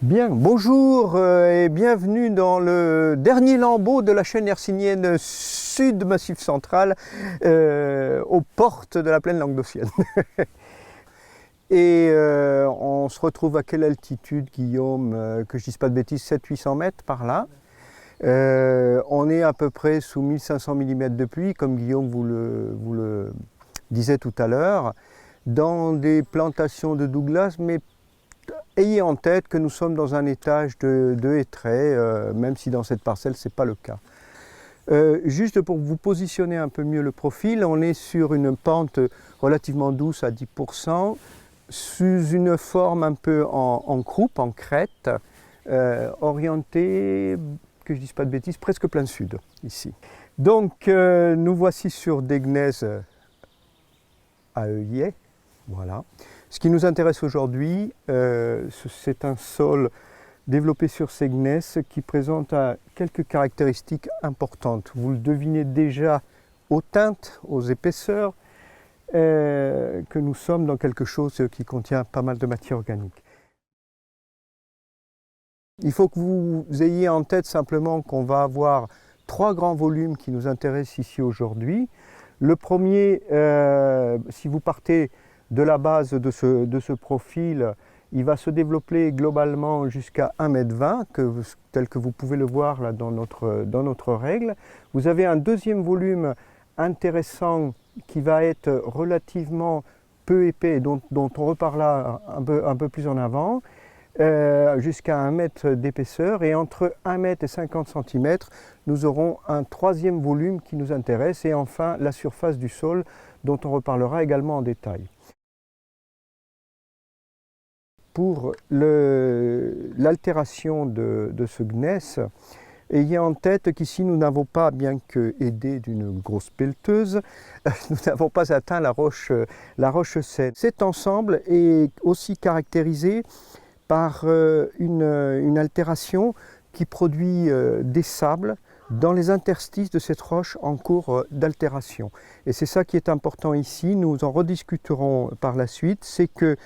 Bien, bonjour et bienvenue dans le dernier lambeau de la chaîne hercynienne Sud Massif Central aux portes de la plaine languedocienne. Et on se retrouve à quelle altitude, Guillaume? Que je dise pas de bêtises, 700-800 mètres par là. On est à peu près sous 1500 mm de pluie, comme Guillaume vous le disait tout à l'heure, dans des plantations de Douglas, mais ayez en tête que nous sommes dans un étage de hêtraies, même si dans cette parcelle ce n'est pas le cas. Juste pour vous positionner un peu mieux le profil, on est sur une pente relativement douce à 10%, sous une forme un peu en croupe, en crête, orientée, que je ne dise pas de bêtises, presque plein sud, ici. Donc nous voici sur des gneiss à œillets, voilà. Ce qui nous intéresse aujourd'hui, c'est un sol développé sur ces gneiss qui présente quelques caractéristiques importantes. Vous le devinez déjà aux teintes, aux épaisseurs, que nous sommes dans quelque chose qui contient pas mal de matière organique. Il faut que vous ayez en tête simplement qu'on va avoir trois grands volumes qui nous intéressent ici aujourd'hui. Le premier, si vous partez de la base de ce profil, il va se développer globalement jusqu'à 1,20 m, tel que vous pouvez le voir là dans notre règle. Vous avez un deuxième volume intéressant qui va être relativement peu épais, dont on reparlera un peu plus en avant, jusqu'à 1 mètre d'épaisseur, et entre 1 mètre et 50 cm, nous aurons un troisième volume qui nous intéresse, et enfin la surface du sol, dont on reparlera également en détail. Pour l'altération de ce gneiss, ayez en tête qu'ici nous n'avons pas, bien que aidés d'une grosse pelleteuse, nous n'avons pas atteint la roche saine. Cet ensemble est aussi caractérisé par une altération qui produit des sables dans les interstices de cette roche en cours d'altération. Et c'est ça qui est important ici, nous en rediscuterons par la suite, c'est que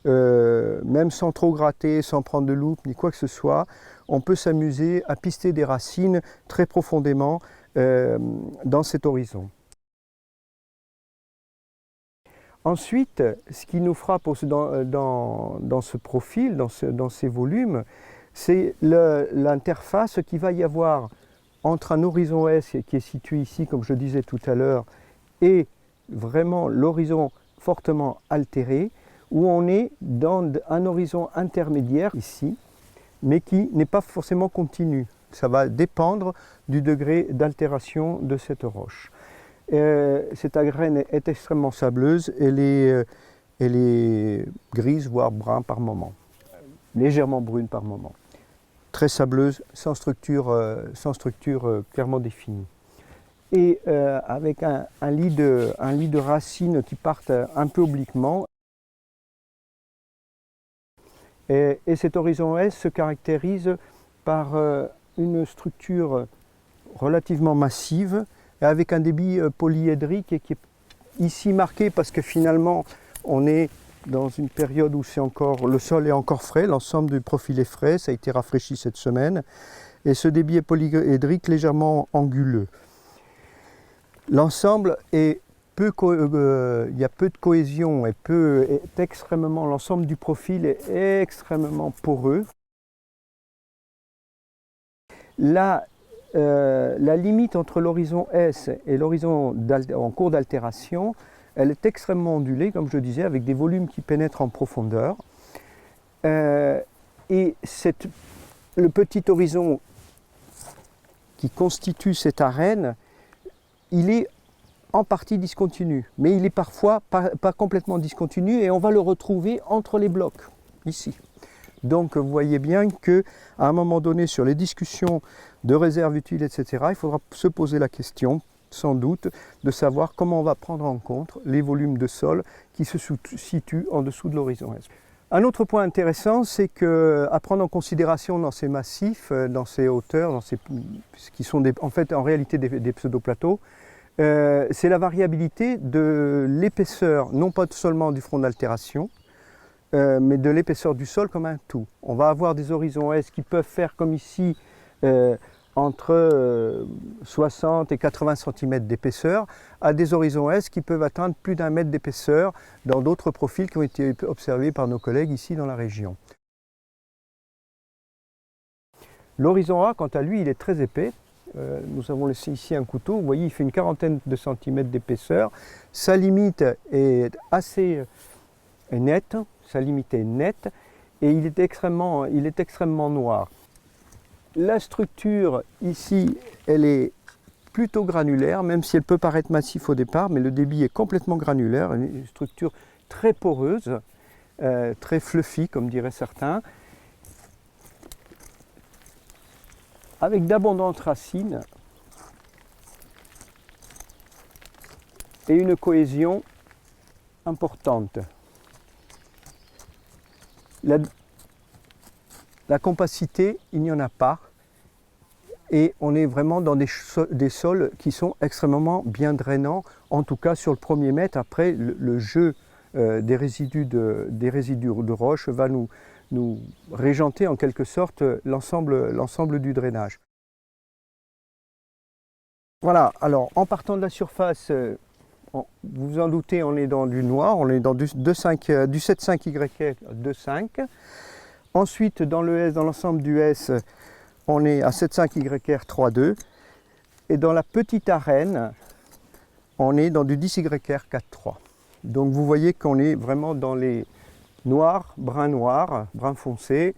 même sans trop gratter, sans prendre de loupe ni quoi que ce soit, on peut s'amuser à pister des racines très profondément dans cet horizon. Ensuite, ce qui nous frappe dans ce profil, dans ces volumes, c'est l'interface qu'il va y avoir entre un horizon S qui est situé ici, comme je disais tout à l'heure, et vraiment l'horizon fortement altéré, où on est dans un horizon intermédiaire ici, mais qui n'est pas forcément continu. Ça va dépendre du degré d'altération de cette roche. Cette graine est extrêmement sableuse, elle est grise, voire brun par moment, légèrement brune par moment. Très sableuse, sans structure clairement définie. Et avec un lit de racines qui partent un peu obliquement. Et cet horizon S se caractérise par une structure relativement massive, avec un débit polyédrique qui est ici marqué parce que finalement on est dans une période où le sol est encore frais, l'ensemble du profil est frais, ça a été rafraîchi cette semaine, et ce débit est polyédrique légèrement anguleux. L'ensemble est il y a peu de cohésion et l'ensemble du profil est extrêmement poreux. La limite entre l'horizon S et l'horizon en cours d'altération, elle est extrêmement ondulée, comme je disais, avec des volumes qui pénètrent en profondeur. Et le petit horizon qui constitue cette arène, il est en partie discontinu, mais il est parfois pas complètement discontinu, et on va le retrouver entre les blocs, ici. Donc vous voyez bien qu'à un moment donné, sur les discussions de réserve utile, etc., il faudra se poser la question, sans doute, de savoir comment on va prendre en compte les volumes de sol qui se situent en dessous de l'horizon S. Un autre point intéressant, c'est qu'à prendre en considération dans ces massifs, dans ces hauteurs, qui sont en fait en réalité des pseudo-plateaux, c'est la variabilité de l'épaisseur, non pas seulement du front d'altération, mais de l'épaisseur du sol comme un tout. On va avoir des horizons S qui peuvent faire comme ici entre 60 et 80 cm d'épaisseur, à des horizons S qui peuvent atteindre plus d'1 mètre d'épaisseur dans d'autres profils qui ont été observés par nos collègues ici dans la région. L'horizon A, quant à lui, il est très épais. Nous avons laissé ici un couteau, vous voyez, il fait une quarantaine de centimètres d'épaisseur. Sa limite est assez nette, sa limite est nette, et il est extrêmement noir. La structure ici, elle est plutôt granulaire, même si elle peut paraître massif au départ, mais le débit est complètement granulaire, une structure très poreuse, très fluffy, comme diraient certains, avec d'abondantes racines et une cohésion importante. La compacité, il n'y en a pas, et on est vraiment dans des sols qui sont extrêmement bien drainants, en tout cas sur le premier mètre. Après, le jeu des résidus de roche va nous régenter en quelque sorte l'ensemble du drainage. Voilà, alors en partant de la surface, vous vous en doutez, on est dans du noir, on est dans du 7,5YR 2,5. Ensuite, dans l'ensemble du S, on est à 7,5YR 3,2. Et dans la petite arène, on est dans du 10YR 4,3. Donc vous voyez qu'on est vraiment dans les noirs, brun foncé.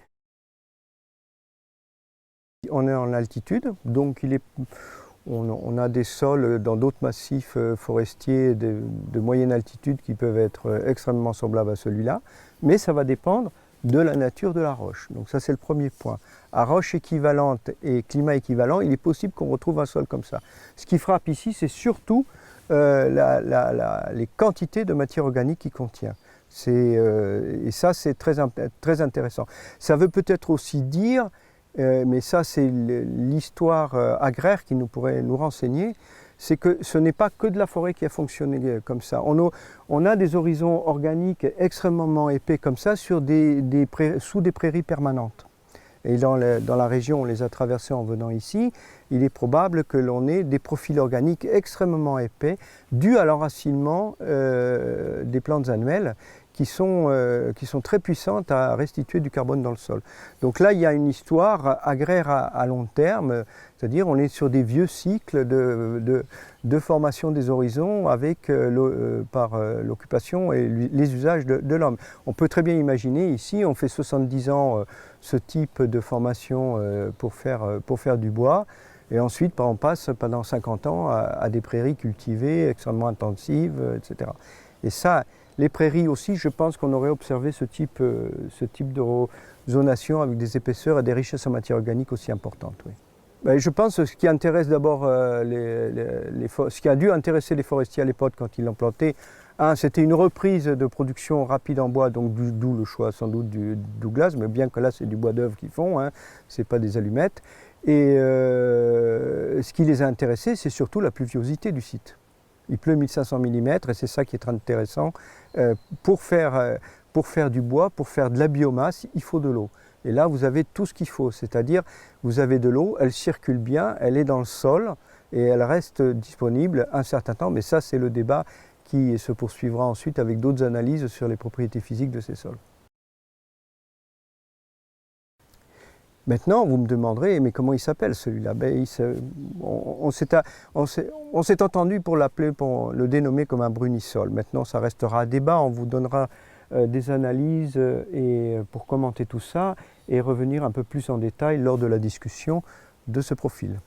On est en altitude, donc on a des sols dans d'autres massifs forestiers de moyenne altitude qui peuvent être extrêmement semblables à celui-là, mais ça va dépendre de la nature de la roche. Donc ça, c'est le premier point. À roche équivalente et climat équivalent, il est possible qu'on retrouve un sol comme ça. Ce qui frappe ici, c'est surtout les quantités de matière organique qu'il contient. Et ça, c'est très intéressant. Ça veut peut-être aussi dire, mais ça c'est l'histoire agraire qui pourrait nous renseigner, c'est que ce n'est pas que de la forêt qui a fonctionné comme ça. On a des horizons organiques extrêmement épais comme ça sous des prairies permanentes. Et dans la région, on les a traversées en venant ici, il est probable que l'on ait des profils organiques extrêmement épais dus à l'enracinement des plantes annuelles qui sont très puissantes à restituer du carbone dans le sol. Donc là, il y a une histoire agraire à long terme, c'est-à-dire on est sur des vieux cycles de formation des horizons avec par l'occupation et les usages de l'homme. On peut très bien imaginer ici, on fait 70 ans ce type de formation pour faire du bois, et ensuite on passe pendant 50 ans à des prairies cultivées extrêmement intensives, etc. Et ça, les prairies aussi, je pense qu'on aurait observé ce type de zonation avec des épaisseurs et des richesses en matière organique aussi importantes. Oui. Ben, je pense que ce qui intéresse d'abord ce qui a dû intéresser les forestiers à l'époque quand ils l'ont planté, c'était une reprise de production rapide en bois, donc d'où le choix sans doute du Douglas, mais bien que là c'est du bois d'œuvre qu'ils font, c'est pas des allumettes. Et ce qui les a intéressés, c'est surtout la pluviosité du site. Il pleut 1500 mm et c'est ça qui est intéressant. Pour faire du bois, pour faire de la biomasse, il faut de l'eau. Et là, vous avez tout ce qu'il faut, c'est-à-dire vous avez de l'eau, elle circule bien, elle est dans le sol et elle reste disponible un certain temps. Mais ça, c'est le débat qui se poursuivra ensuite avec d'autres analyses sur les propriétés physiques de ces sols. Maintenant, vous me demanderez, mais comment il s'appelle celui-là? Ben, on s'est entendu pour le dénommer comme un brunisol. Maintenant, ça restera à débat, on vous donnera des analyses pour commenter tout ça et revenir un peu plus en détail lors de la discussion de ce profil.